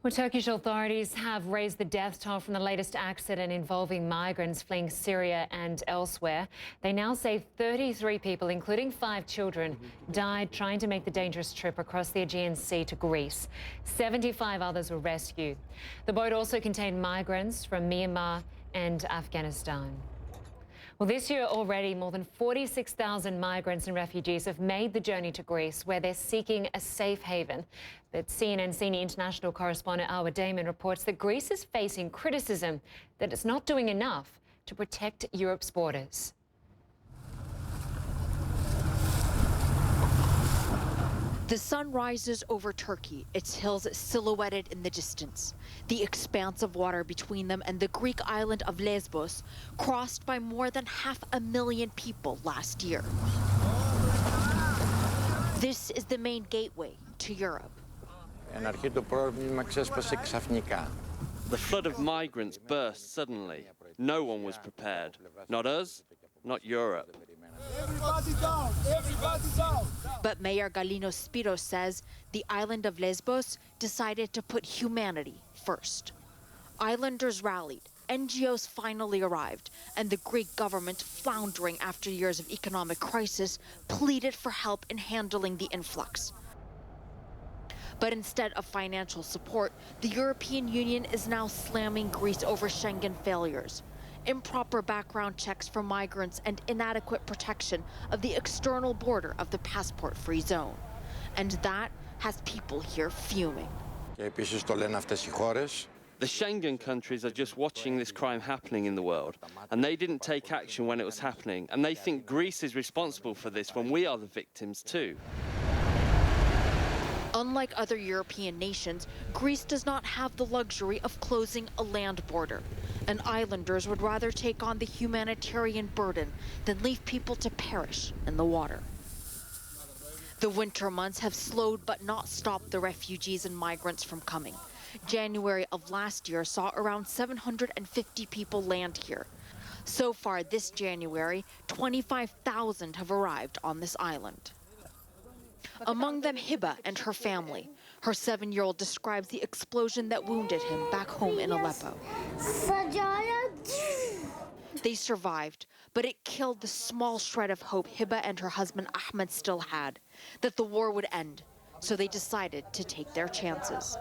Well, Turkish authorities have raised the death toll from the latest accident involving migrants fleeing Syria and elsewhere. They now say 33 people, including 5 children, died trying to make the dangerous trip across the Aegean Sea to Greece. 75 others were rescued. The boat also contained migrants from Myanmar and Afghanistan. Well, this year already, more than 46,000 migrants and refugees have made the journey to Greece, where they're seeking a safe haven. But CNN senior international correspondent Arwa Damon reports that Greece is facing criticism that it's not doing enough to protect Europe's borders. The sun rises over Turkey, its hills silhouetted in the distance. The expanse of water between them and the Greek island of Lesbos, crossed by more than 500,000 people last year. This is the main gateway to Europe. The flood of migrants burst suddenly. No one was prepared. Not us, not Europe. Everybody down! Everybody down! But Mayor Gallinos Spiros says the island of Lesbos decided to put humanity first. Islanders rallied, NGOs finally arrived, and the Greek government, floundering after years of economic crisis, pleaded for help in handling the influx. But instead of financial support, the European Union is now slamming Greece over Schengen failures, improper background checks for migrants, and inadequate protection of the external border of the passport-free zone. And that has people here fuming. The Schengen countries are just watching this crime happening in the world, and they didn't take action when it was happening, and they think Greece is responsible for this when we are the victims too. Unlike other European nations, Greece does not have the luxury of closing a land border, and islanders would rather take on the humanitarian burden than leave people to perish in the water. The winter months have slowed but not stopped the refugees and migrants from coming. January of last year saw around 750 people land here. So far this January, 25,000 have arrived on this island. Among them, Hiba and her family. Her 7-year-old describes the explosion that wounded him back home in Aleppo. They survived, but it killed the small shred of hope Hiba and her husband Ahmed still had, that the war would end. So they decided to take their chances.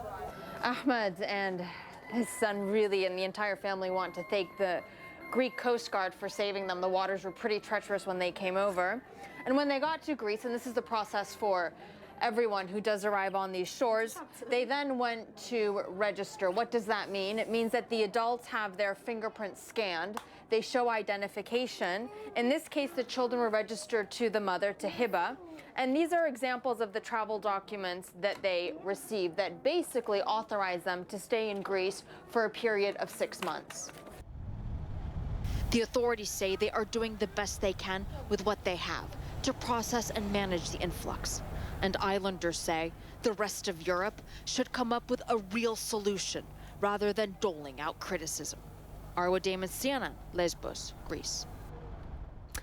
Ahmed and his son really, and the entire family, want to thank the Greek Coast Guard for saving them. The waters were pretty treacherous when they came over. And when they got to Greece, and this is the process for everyone who does arrive on these shores, they then went to register. What does that mean? It means that the adults have their fingerprints scanned. They show identification. In this case, the children were registered to the mother, to Hiba. And these are examples of the travel documents that they received that basically authorize them to stay in Greece for a period of 6 months. The authorities say they are doing the best they can with what they have to process and manage the influx. And islanders say the rest of Europe should come up with a real solution rather than doling out criticism. Arwa Damon, CNN, Lesbos, Greece.